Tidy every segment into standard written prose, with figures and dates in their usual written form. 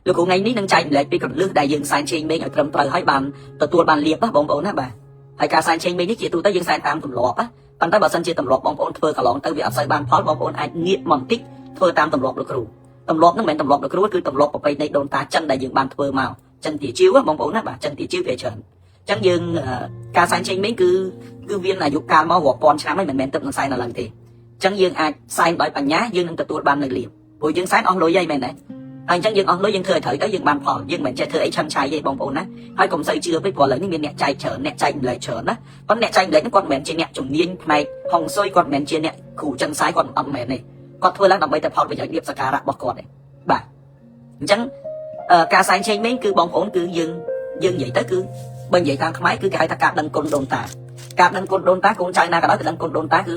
លោកគ្រូថ្ងៃនេះនឹងចែកម្លែកពីកលឹះដែលយើងសែនជេងមេឃឲ្យត្រឹមត្រូវហើយបានទទួលបានលៀបបងប្អូនណាបាទហើយការសែនជេងមេឃនេះជាទូទៅយើងសែនតាមទម្លាប់ប៉ុន្តែបើសិនជាទម្លាប់បងប្អូនធ្វើកន្លងទៅវាអត់សូវបានផលបងប្អូនអាចងាកមកបន្តិចធ្វើតាមទម្លាប់លោកគ្រូទម្លាប់ហ្នឹងមិនមែនទម្លាប់លោកគ្រូគឺទម្លាប់ប្រពៃណីដូនតាចិនដែលយើងបានធ្វើមកចិនទាជីវបងប្អូនណាបាទចិនទាជីវវាច្រើនអញ្ចឹងយើងការសែនជេងមេឃគឺវាអាយុកាលមករាប់ពាន់ឆ្នាំហើយមិនមែនទឹកនឹងសែនឥឡូវទេអញ្ចឹងយើងអាចសែនដោយបញ្ញាយើងនឹងទទួលបាននៅលៀបព្រោះយើងសែនអស់លុយហើយមែនទេហើយអញ្ចឹងយើងអស់លុយយើងធ្វើឲ្យត្រូវទៅយើងបានផលយើងមិនចេះធ្វើអីឆឹងឆៃទេបងប្អូនណាហើយកុំសូវជឿពេកព្រោះឥឡូវនេះមានអ្នកចែកច្រើនអ្នកចែកម្លែកច្រើនណាប៉ុន្តែអ្នកចែកម្លែកហ្នឹងគាត់មិនមែនជាអ្នកជំនាញផ្នែកហុងស៊ុយគាត់មិនមែនជាអ្នកគ្រូចិនសាយគាត់អត់មែនទេគាត់ធ្វើឡើងដើម្បីតែផលប្រយោជន៍លៀបសក្ការៈរបស់គាត់ទេបាទអញ្ចឹងការសែនឆេងមេងគឺបងប្អូនគឺយើងនិយាយទៅគឺបើនិយាយតាមខ្មែរគឺគេហៅថាការដឹងគុណដូនតាការដឹងគុណដូនតាកូនចៅណាក៏ដោយតែដឹងគុណដូនតាគឺ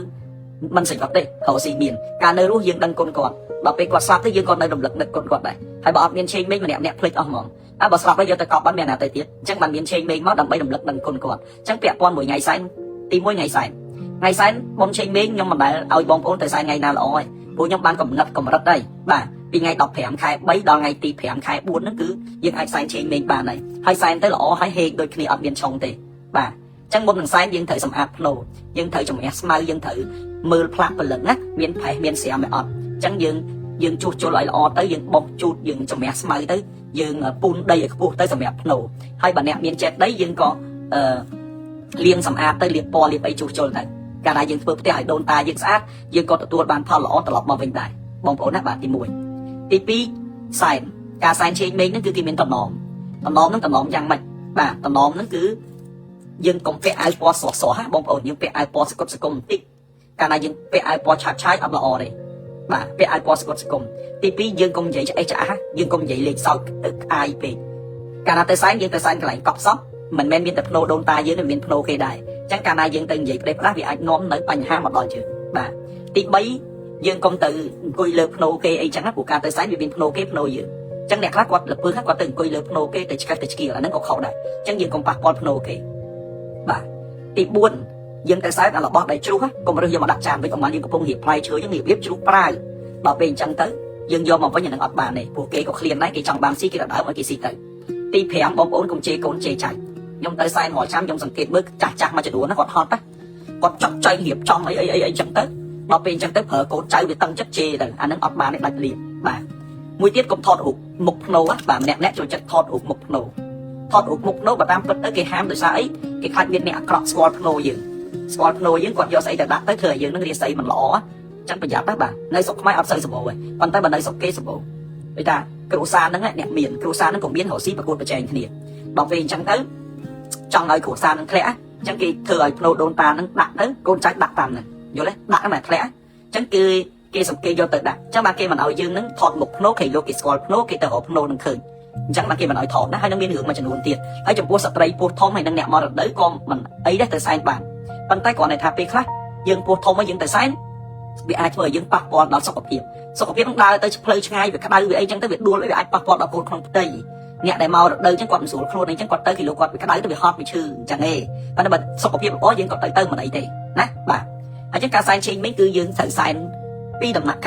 មិនស្អីគាត់ទេរកស៊ីមានការនៅរស់យើងដឹងគុណគាត់ដល់ពេលគាត់ស្លាប់ទៅយើងក៏នៅរំលឹកនឹកគុណគាត់ដែរហើយបើអត់មានឆេងមេងម្នាក់ភ្លេចអស់ហ្មងបើស្លាប់ហើយយកទៅកប់បានមានណាទៅទៀតអញ្ចឹងបានមានឆេងមេងមកដើម្បីរំលឹកដឹងគុណគាត់អញ្ចឹងពាក់ព័ន្ធមួយថ្ងៃសែនទី1ថ្ងៃសែនបុណ្យឆេងមេងខ្ញុំមិនដែលឲ្យបងប្អូនទៅសែនថ្ងៃណាល្អទេព្រោះខ្ញុំបានកំណត់កម្រិតហើយបាទពីថ្ងៃ15ខែ3ដល់ថ្ងៃទី5ខែ4ហ្នឹងគឺយើងអាចសែនឆេងមេងបានហើយសែនទៅល្អហើយហេកដូចគ្នាអត់មានឆុងទេបាទអញ្ចឹងមុននឹងសែនយើងត្រូវសម្អាតភ្នោយើងត្រូវជំរះស្មៅយើងត្រូវមើលផ្លាកពលឹកណាមានផេះមានស្រាមអត់អញ្ចឹងយើងជួសជុលឲ្យល្អទៅយើងបុកជូតយើងជំរះស្មៅទៅយើងពូនដីឲ្យខ្ពស់ទៅសម្រាប់ភ្នោហើយបើអ្នកមានចេតដីយើងក៏លាងសម្អាតទៅលាបពណ៌លាបអីជួសជុលទៅកាលណាយើងធ្វើផ្ទះឲ្យដូនតាយើងស្អាតយើងក៏ទទួលបានផលល្អត្រឡប់មកវិញដែរបងប្អូនណាបាទទី1ទី2សែនការសែនឆេងមេឃហ្នឹងគឺគេមានតំណហ្នឹងតំណយ៉ាងម៉េចបាទតំណហ្នឹងគឺយើងកុំពាក់អាវពណ៌ស្រស់ៗបងប្អូនយើងពាក់អាវពណ៌សកុំបន្តិចកាលណាយើងពាក់អាវពណ៌ឆាតឆាយអត់ល្អទេបាទពាក់អាវពណ៌សកុំទី2យើងកុំនិយាយឆ្អេះឆ្អាស់យើងកុំនិយាយលេងសើចអាយពេកកាលណាទៅសែនយើងទៅសែនកន្លែងកប់សពមិនមែនមានតែភ្នោដូនតាយើងនឹងមានភ្នោគេដែរអញ្ចឹងកាលណាយើងទៅនិយាយផ្ដេសផ្ដាស់វាអាចនាំនៅបញ្ហាមកដល់យើងបាទទី3យើងកុំទៅអង្គុយលើភ្នោគេអីចឹងណាព្រោះការទៅសែនវាមានភ្នោគេភ្នោយើងអញ្ចឹងអ្នកខ្លះគាត់លពើគាត់ទៅអង្គុយលើភ្នោគេទៅឆ្កឹះទៅឆ្កៀលអាហ្នឹងក៏ខុសដែរអញ្ចឹងយើងកុំប៉ះពាល់ភ្នោគេបាទទី4យើងទៅសែនអារបស់ដែលជ្រុះកុំរើសយកមកដាក់ចានវិញអំណយើងកំពុងរៀបផ្លែឈើយើងរៀបជ្រុះប្រាវដល់ពេលអញ្ចឹងទៅយើងយកមកវិញអានឹងអត់បានទេព្រោះគេក៏ឃ្លានដែរគេចង់បានស៊ីគេដដើមឲ្យគេស៊ីទៅទី5បងប្អូនកុំជេរកូនជេរចៅខ្ញុំទៅសែនរាល់ឆ្នាំខ្ញុំសង្កេតមើលចាស់មួយចំនួនណាគាត់ហត់ណាគាត់ចង់ចៃរៀបចំអីអញ្ចឹងទៅដល់ពេលអញ្ចឹងទៅប្រើកូនចៅវាតឹងចិត្តជេរទៅអានឹងអត់បានទេដាច់លៀបបាទមួយទៀតកុំថតរូបមុខភ្នោបាទម្នាក់ចូលចិត្តថតរូបមុខភ្នោបើតាមពិតទៅគេហាមដោយសារអីគេខ្លាចមានអ្នកអាក្រក់ស្គាល់ភ្នោយើងគាត់យកស្អីទៅដាក់ទៅធ្វើឲ្យយើងនឹងរាសីមិនល្អចឹងប្រយ័ត្នណាបាទនៅស្រុកខ្មែរអត់សូវសម្បូរទេប៉ុន្តែបើនៅស្រុកគេសម្បូរដូចថាគ្រួសារហ្នឹងអ្នកមានគ្រួសារហ្នឹងក៏មានរកស៊ីប្រកួតប្រជែងគ្នាដល់ពេលអញ្ចឹងទៅចង់ឲ្យគ្រួសារហ្នឹងធ្លាក់អញ្ចឹងគេធ្វើឲ្យភ្នោដូនតាហ្នឹងដាក់ទៅកូនចៅដាក់តាមហ្នឹងយល់ទេដាក់ហ្នឹងធ្លាក់អញ្ចឹងគេសង្កេតយកទៅដាក់អញ្ចឹងបាទគេមិនឲ្យយើងហ្នឹងថតមុខភ្នោគេយកគេស្គាល់ភ្នោគេទៅរកភ្នោហ្នឹងឃើញអញ្ចឹងបាទគេមិនឲ្យថតណាហើយនឹងមានរឿងមួយចំនួនទៀតហើយចំពោះស្ត្រីពោះធំហើយនឹងអ្នកមរដូវក៏មិនអីដែរទៅសែនបានប៉ុន្តែគ្រាន់តែថាពេលខ្លះយើងពោះធំហើយយើងទៅសែនវាអាចធ្វើឲ្យយើងប៉ះពាល់ដល់សុខភាពនឹងដើរទៅផ្លូវឆ្ងាយវាក្តៅវាអីចឹងទៅវាដួលវាអាចប៉ះពាល់ដល់កូនក្នុងផ្ទៃអ្នកដែលមករដូវចឹងគាត់មិនស្រួលខ្លួនអីចឹងគាត់ទៅគីឡូគាត់វាក្តៅទៅវាហត់វាឈឺអញ្ចឹងទេប៉ុន្តែបើសុខភាពល្អយើងក៏ទៅមិនអីទេណាបាទអញ្ចឹងការសែនឆេងមិញគឺយើងត្រូវសែនពីដំណាក់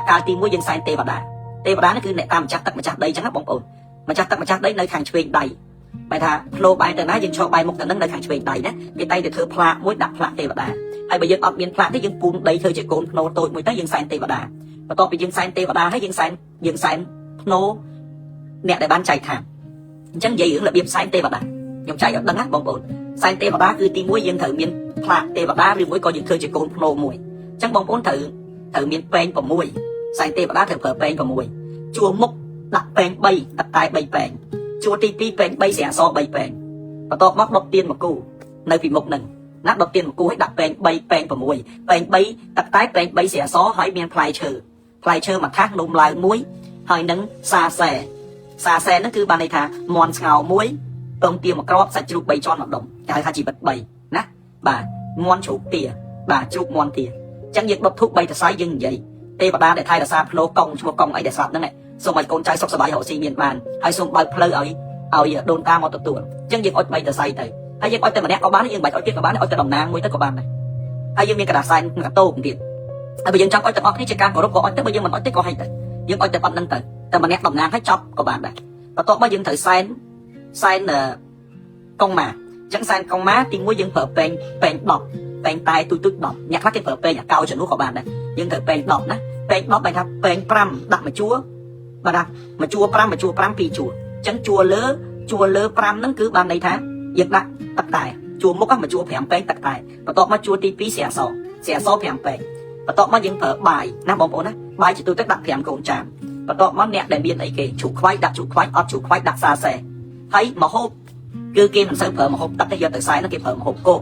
កាលទី1យើងសែនទេវតានេះគឺអ្នកតាមម្ចាស់ទឹកម្ចាស់ដីចឹងណាបងប្អូនម្ចាស់ទឹកម្ចាស់ដីនៅខាងឆ្វេងដៃបែរថាផ្លោបែរទៅណាយើងឈរបែរមុខទៅនឹងនៅខាងឆ្វេងដៃណាគេតែងតែធ្វើផ្លាកមួយដាក់ផ្លាកទេវតាហើយបើយើងអត់មានផ្លាកទេយើងពូនដីធ្វើជាកូនភ្នោតូចមួយទៅយើងសែនទេវតាបន្ទាប់ពីយើងសែនទេវតាហើយយើងសែនភ្នោអ្នកដែលបានចែកឋានអញ្ចឹងនិយាយរឿងរបៀបសែនទេវតាខ្ញុំចែកឲ្យដឹងណាបងប្អូនសែនទេវតាគឺទី1យើងត្រូវមានផ្លាកទេវតាឬមួយក៏យើងធ្វើជាកូនភ្នោមួយអញ្ចឹងបងប្អូនត្រូវមានពែង6សែនទេវតាត្រូវប្រើពែង6ជួរមុខដាក់ពែង3ទឹកតែ3ពែងជួរទី2ពែង3ស្រាស3ពែងបន្ទាប់មកដុតទៀនមកគូនៅពីមុខនឹងណាដុតទៀនមកគូឲ្យដាក់ពែង3ពែង6ពែង3ទឹកតែពែង3ស្រាសហើយមានផ្លែឈើមួយថាសនំឡើងមួយហើយនឹងសាសែហ្នឹងគឺបានន័យថាមន់ស្ងោមួយពងទាមួយគ្រាប់សាច់ជ្រូក3ជាន់មួយដុំគេហៅថាជីវិត3ណាបាទមន់ជ្រូកទាបាទជ្រូកមន់ទាអញ្ចឹងយើងដុតធូប3តសៃយើងនិយាយទេវតាដែលថែរក្សាភ្លោកុងឈ្មោះកុងអីដែលស្រាប់ហ្នឹងសូមឲ្យកូនចៅសុខសប្បាយរកស៊ីមានបានហើយសូមបើកផ្លូវឲ្យដូនតាមកទទួលអញ្ចឹងយើងអុច3តសៃទៅហើយយើងអុចតែម្នាក់ក៏បានយើងបាច់អុចទៀតក៏បានអុចតែតំណាងមួយទៅក៏បានដែរហើយយើងមានកระดาษសែនកាតូទៀតហើយបើយើងចង់អុចទាំងអស់គ្នាជាការគោរពក៏អុចទៅបើយើងមិនអុចទេក៏ហិចទៅយើងអុចតែប៉ុណ្្នឹងទៅ តែម្នាក់តំណាងឲ្យចប់ក៏បានដែរបន្ទាប់មកយើងត្រូវសែនកងម៉ាចឹងសែនកងម៉ាទី1យើងប្រើពេង10ពេងតែទូច10អ្នកខ្លះគេប្រើពេងអាកោចំនួនក៏បានដែរយើងត្រូវពេង10ណាពេង10បែរថាពេង5ដាក់មួយជួរបាទណាមួយជួរ5មួយជួរ5 2ជួរចឹងជួរលើ5ហ្នឹងគឺបានន័យថាយើងដាក់ទឹកតែជួរមុខមួយជួរ5ពេងទឹកតែបន្ទាប់មកជួរទី2ស្រាស5ពេងបន្ទាប់មកយើងប្រើបាយណាបងប្អូនណាបាយជាទូទៅដាក់5កូនចានបន្ទាប់មកអ្នកដែលមានអីគេជ្រូកខ្វៃដាក់ជ្រូកខ្វៃអត់ជ្រូកខ្វៃដាក់សាសេហើយម្ហូបគឺគេមិនសូវប្រើម្ហូបទឹកទេយកទៅសែនគេប្រើម្ហូបគោក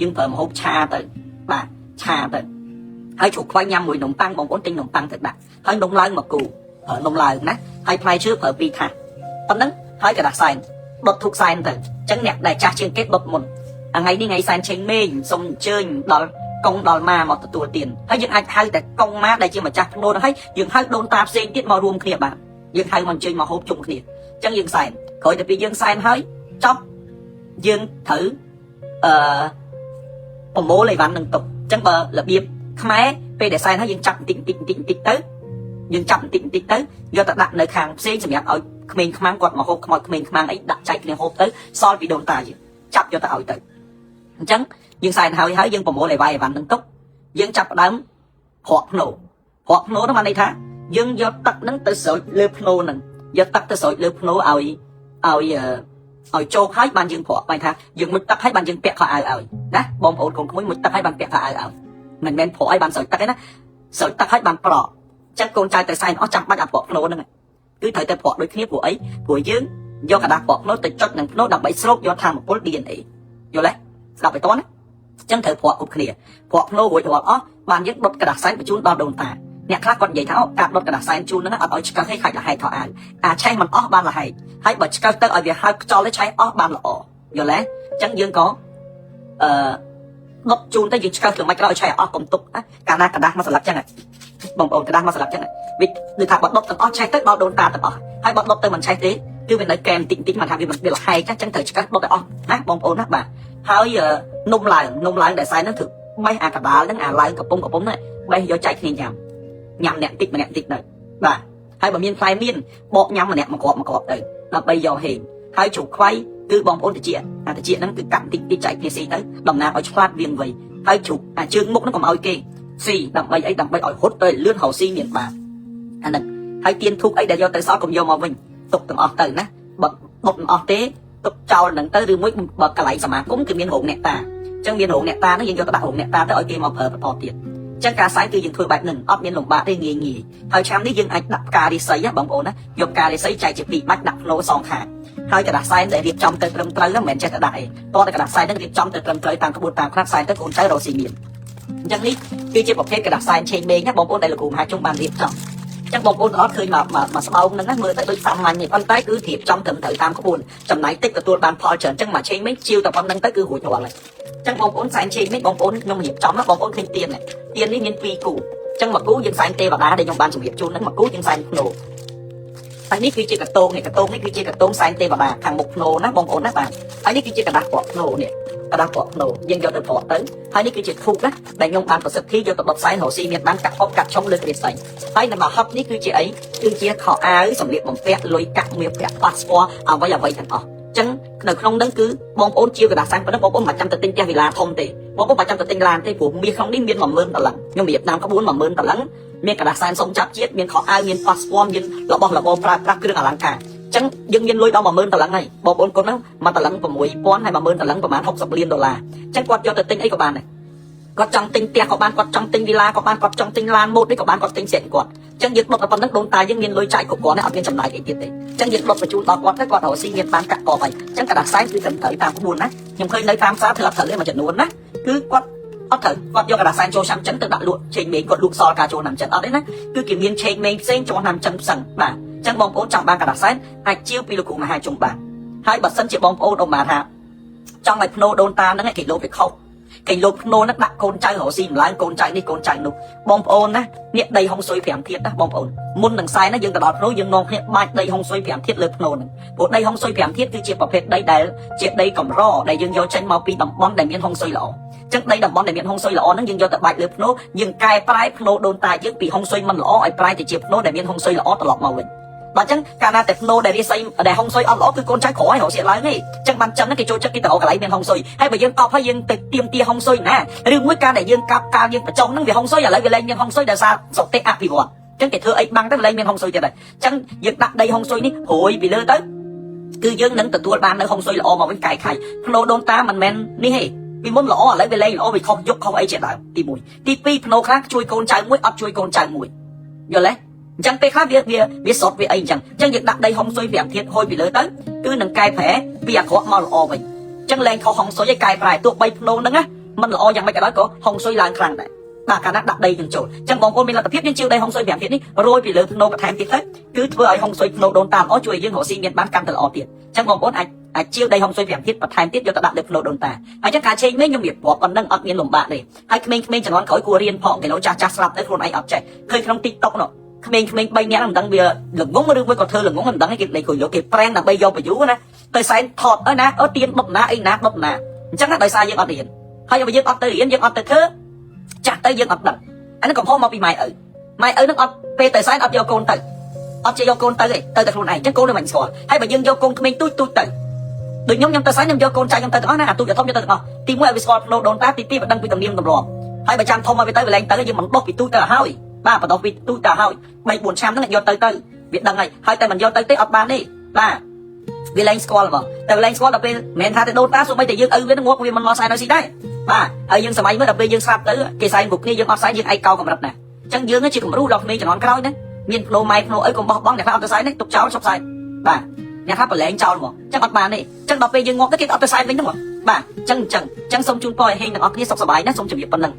យើងប្រើម្ហូបឆាទៅបាទឆាទៅហើយជ្រូកខ្វៃញ៉ាំមួយនំប៉័ងបងប្អូនទិញនំប៉័ងទៅដាក់ហើយនំឡើងមកគូប្រើនំឡើងណាហើយផ្លែឈើប្រើ2ថាសប៉ុណ្ណឹងហើយក៏ដាក់សែនដុតធូបសែនទៅអញ្ចឹងអ្នកដែលចាស់ជាងគេដុតមុនថ្ងៃនេះថ្ងៃសែនឆេងមេងសូមអញ្ជើញដល់កងដល់ម៉ាមកទទួលទានហើយយើងអាចហៅតែកងម៉ាដែលជាម្ចាស់ភ្នូនហើយយើងហៅដូនតាផ្សេងទៀតមករួមគ្នាបានយើងហៅមកអញ្ជើញមកហូបជុំគ្នាអញ្ចឹងយើងសែនក្រោយទៅពីយើងសែនហើយចប់យើងត្រូវប្រមូលអីវ៉ាន់នឹងទុកអញ្ចឹងបើរបៀបខ្មែរពេលដែលសែនហើយយើងចាប់បន្តិចទៅយើងចាប់បន្តិចទៅយកទៅដាក់នៅខាងផ្សេងសម្រាប់ឲ្យក្មេងខ្មាំងគាត់មកហូបខ្មោចក្មេងខ្មាំងអីដាក់ចែកគ្នាហូបទៅសល់ពីដូនតាយើងចាប់យកទៅឲ្យទៅអញ្ចឹងយើងសែនហើយយើងប្រមូលអីវ៉ាន់នឹងទុកយើងចាប់ផ្ដើមភក់ភ្នូនោះបានន័យថាយើងយកទឹកហ្នឹងទៅស្រោចលើភ្នូហ្នឹងយកទឹកទៅស្រោចលើភ្នូឲ្យជោគហើយបានយើងភក់បានថាយើងមុជទឹកហើយបានយើងពាក់ខោអាវឲ្យណាបងប្អូនកូនក្មួយមុជទឹកហើយបានពាក់ខោអាវឲ្យមិនមែនភក់ឲ្យបានស្រោចទឹកទេណាស្រោចទឹកហើយបានប្រក់ចឹងកូនចៅទៅសែនអស់ចាំបាច់អាភក់ភ្នូហ្នឹងគឺត្រូវតែភក់ដូចគ្នាព្រោះអីព្រោះយើងយកกระดาษភក់ភ្នូទៅចុចនឹងភ្នូដើម្បីស្រូបយកធម្មពល DNA យល់ទេស្ដាប់ឲ្យតន់ណាចឹងត្រូវភក់គ្រប់គ្នាភក់ភ្នូរួចរាល់អស់បានយើងដុតกระดาษសែនបញ្ជូនដល់ដូនតាអ្នកខ្លះគាត់និយាយថាការដុតกระดาษសែនជូនហ្នឹងអត់ឲ្យឆ្កឹះឲ្យខាច់លហែកខោអាវឆេះមិនអស់បានលហែកហើយបើឆ្កឹះទៅឲ្យវាហើបខ្យល់ទៅឆេះអស់បានល្អយល់ទេចឹងយើងក៏ដុតជូនទៅយើងឆ្កឹះទៅមិនក្រោយឆេះអស់កុំទុកកាលណាกระดาษមកស្លាប់ចឹងបងប្អូនកระดาษមកស្លាប់ចឹងវាដូចថាបើដុតទាំងអស់ឆេះទៅដល់ដូនតាទាំងអស់ហើយបើដុតទៅមិនឆេះទេគឺវានៅកែមតិចមកថាវាមិនលហែកចឹងត្រូវឆ្កឹះដុតឲ្យអស់ណាបងប្អូនណាបាទហើយនំឡើងដែលសែនហ្នឹងគឺបេះអាកដាលហ្នឹងអាឡើងកំពុងហ្នឹងបេះយកចែកគ្នាញ៉ាំអ្នកតិចម្នាក់តិចទៅបាទហើយបើមានផ្លែមានបកញ៉ាំម្នាក់មកគ្រាប់ទៅដើម្បីយកហេងហើយជ្រូកខ្វៃគឺបងប្អូនតិចហ្នឹងគឺកាត់តិចចែកគ្នាស៊ីទៅតំណាងឲ្យឆ្លាតវាងវៃហើយជ្រូកអាជើងមុខហ្នឹងកុំឲ្យគេស៊ីដើម្បីអីដើម្បីឲ្យហត់ទៅលឿនហៅស៊ីមានបានអាហ្នឹងហើយទៀនធូបអីដែលយកទៅសល់កុំយកមកវិញទុកទាំងអស់ទៅណាបើដុតមិនអស់ទេទុកចោលហ្នឹងទៅឬមួយបើកន្លែងសមាគមគឺមានរោងអ្នកតាអញ្ចឹងមានរោងអ្នកតាហ្នឹងយើងយកទៅដាក់រោងអ្នកតាទៅឲ្យគេមកប្រើបន្តទៀតចឹងការសែនគឺយើងធ្វើបែបហ្នឹងអត់មានលំបាកទេងាយហើយឆ្នាំនេះយើងអាចដាក់ផ្ការិស័យបងប្អូនណាយកផ្ការិស័យចែកជា2បាច់ដាក់ភ្នូសងខាងហើយកระดาษសែនដែលរៀបចំទៅត្រឹមត្រូវហ្នឹងមិនមែនចេះតែដាក់ទេតោះតែกระดาษសែនហ្នឹងរៀបចំទៅត្រឹមត្រូវតាមក្បួនតាមខ្លះសែនទៅកូនចៅរកស៊ីមានអញ្ចឹងនេះគឺជាប្រភេទกระดาษសែនឆេងមេងណាបងប្អូនដែលលោកគ្រូមហាជុំបានរៀបចំចឹងបងប្អូនអត់ឃើញមកស្បោងហ្នឹងណាមើលទៅដូចសាមញ្ញទេប៉ុន្តែគឺរៀបចំត្រឹមត្រូវតាមក្បួនចំណាយតិចទទួលបានផលច្រើនចឹងមកឆេងមេងជាវតែប៉ុណ្្នឹងទៅគឺរួចរាល់ហើយចឹងបងប្អូនសែនឆេងមេងបងប្អូនខ្ញុំរៀបចំណាបងប្អូនឃើញទៀននេះមាន2គូចឹងមួយគូយើងសែនទេវតាដែលខ្ញុំបានជម្រាបជូនហ្នឹងមួយគូយើងសែនភ្នូហើយនេះគឺជាកតងនេះគឺជាកតងសែនទេវតាខាងមុខភ្នូណាបងប្អូនណាបាទហើយនេះគឺជាกระดาษពណ៌ភ្នូនេះกระดาษពណ៌ភ្នូយើងយកទៅប្រក់ទៅហើយនេះគឺជាធូបណាដែលខ្ញុំបានប្រសិទ្ធភាពយកទៅដុតសែនរស់ស៊ីមានបានកាត់ហុកកាត់ឆុងលើគ្រាសែងហើយនៅមកហឹបនេះគឺជាអីគឺជាខោអាវសម្លៀកបំពាក់លុយកាក់មាសប្រាក់ប៉ាសពតអ្វីទាំងអស់ចឹងនៅក្នុងហ្នឹងគឺបងប្អូនជាกระดาษសែនប៉ុណ្ណឹងបងប្អូនមិនចាំទៅទិញផ្ទះវិឡាធំទេបងប្អូនមិនចាំទៅទិញឡានទេព្រោះមាសក្នុងនេះមាន10000ដុល្លារខ្ញុំរៀបតាមក្បួន10000ដុល្លារមានកระดาษសែនសុំចាប់ជាតិមានខោអាវមានប៉ាសពតមានរបស់របរប្រើប្រាស់គ្រឿងអលង្ការចឹងយើងមានលុយដល់10000ដុល្លារហើយបងប្អូនគាត់ហ្នឹងមួយដុល្លារ6000ហើយ10000ដុល្លារប្រហែល60លានដុល្លារចឹងគាត់យកទៅទិញអីក៏បានដែរគាត់ចង់ទិញផ្ទះក៏បានគាត់ចង់ទិញវិឡាក៏បានគាត់ចង់ទិញឡានម៉ូតនេះក៏បានគាត់ទិញសេតគាត់ចឹងយើងដុតតែប៉ុណ្្នឹងដូនតាយើងមានលុយចាយគ្រប់គ្រាន់ហើយអត់មានចំណាយអីទៀតទេចឹងយើងដុតបញ្ជូនដល់គាត់ទៅគាត់រកស៊ីមានបានកាក់កបអីចឹងកระดาษសែនគឺត្រឹមត្រូវតាមក្បួនណាខ្ញុំឃើញនៅតាមផ្សារធ្វើអត់ត្រូវទេមួយចំនួនណាគឺគាត់អត់ត្រូវគាត់យកกระดาษសែនចូលឆ្នាំចិនទៅដាក់លក់ឆេងមេងគាត់លក់សល់ការចូលឆ្នាំចិនអត់ទេណាគឺគេមានឆេងមេងផ្សេងចូលឆ្នាំចិនផ្សឹងបាទចឹងបងប្អូនចង់បានកระดาษសែនអាចជាវពីលោកគ្រូមហាជុំបានហើយបើសិនជាបងប្អូនអ៊ំបានថាចង់ឲ្យភ្នូដូនតាហ្នឹងគេលោបវាខុសគេលោបភ្នូហ្នឹងដាក់កូនចៅរកស៊ីម្ល៉េះកូនចៅនេះកូនចៅនោះបងប្អូនណានេះដីហុងស៊ុយ5ធាតុណាបងប្អូនមុននឹងសែនណាយើងទៅដល់ភ្នូយើងនាំគ្នាបាច់ដីហុងស៊ុយ5ធាតុលើភ្នូហ្នឹងព្រោះដីហុងស៊ុយ5ធាតុគឺជាប្រភេទដីដែលជាដីកម្រដែលយើងយកចេញមកពីតំបន់ដែលមានហុងស៊ុយល្អចឹងដីតំបន់ដែលមានហុងស៊ុយល្អហ្នឹងយើងយកទៅបាច់លើភ្នូយើងកែប្រែភ្នូដូនតាយើងពីហុងស៊ុយមិនល្អឲ្យប្រែទៅជាភ្នូដែលមានហុងស៊ុយល្អត្រឡប់មកវិញ bà chẳng cả na tệp nô để đi xây để hong xoay ăn lỗ cứ con trai khó hay họ sẽ lấy ngay chẳng bàn chân nó cái chỗ chắc cái tàu cái lấy miền hong xoay hay bởi dương cọp hay dương tiêm tia hong xoay nè riêng với ca để dương cọp ca dương trong nó về hong xoay là lấy về lên miền hong xoay để sao sọc tê áp vì quoi chẳng cái thưa ấy băng tới lên miền hong xoay cho này chẳng dương đặt đây hong xoay ní hồi bị lơ tới cứ dương nâng từ tua ban nơi hong xoay là o mà với cài khai nô đôn ta mình men ní hề vì muốn lỗ lấy về lên lỗ vì không giúp không ấy chuyện nào thì mùi thì pi nô khác chui con trai mũi ấp chui con trai mùi giờ lấy chẳng cái khác việc sọt việc ấy chẳng việc đặt đây hong xoay vẹn thiệt hồi bị lỡ tới cứ nâng cài phẻ việc họ mau lo vậy chẳng lênเขาhong xoay với cài phải tuột bay nô nâng á mình lo chẳng mấy cái đó có hong xoay làng khang này bà cả đặt đây từng chỗ chẳng bọn con mình là tập thiết nhân chiêu đây hong xoay vẹn thiệt ní rồi bị lỡ nô cả thèm thiệt hết cứ vừa ấy hong xoay nô đồn tam ó chui dương họ xin miền bán cam từ lo tiền chẳng bọn con ai chiêu đây hong xoay vẹn thiết và thèm tiết cho ta đặt được nô đồn ta ai chắc cả trên mấy nhung nghiệp bỏ còn nâng ấp miền lồng bạc này hay mình chẳng nói khỏi cua riêng phong cái nó cha slap đấy con ai ấp chạy khơi trong tiktok nó mình bay nhá làm đăng bia lửng ngóng mà đương với còn thơ lửng ngóng làm đăng cái kịp này khỏi lỗ kịp prank là bay vô mà vú nè tới sai thọt ở nè ở tiền bập nè ấy nè bập nè chắc là tới sai dương ở tiền hay là bây giờ ở tới yên dương ở tới thơ chặt tới dương ở đằng anh nó còn không mau bị mày ở nó ở về tới sai ở vô con tới ở chơi vô con tới tới luôn này chắc con này mình xóa hay bây giờ vô con mình tôi tới đừng nhóm tới sai nhóm vô con trai nhóm tới đó nè tôiจะthông cho tới tìm mua Squad nó đồn ta tí và đăng bị tầm niêm tầm rò hay bây giờ thông mà về tới về lên tới nhưng mình bốc bị tôi tới là hai ba và đó vì tôi ta hỏi mày buồn xem nó lại do tới việc đằng này hai tay mình do tới ấp ban đi ba vì lên squad mà tại lên squad là bên mẹ tha tới đôn ta xuống bây giờ dương với nó ngốc vì mình lo sai nó gì đấy ba ở dương sớm ấy mới đập bên dương sắp tới cái sai gục như dương ấp sai dương ai cao cầm đập nè chẳng dương nó chỉ còn rú đọc mình cho nó cái đó đấy miền nô mai nô ấy còn bóng để phát tới sai đấy tục cháu sắp sai ba nhà pháp là lên cháu mà chẳng ấp ban đi chẳng đọc bên dương ngốc cái ấp tới sai mình đúng không ba chẳng xong chung coi hình là ấp như sọc sờ bài nó xong chụp việc phần lần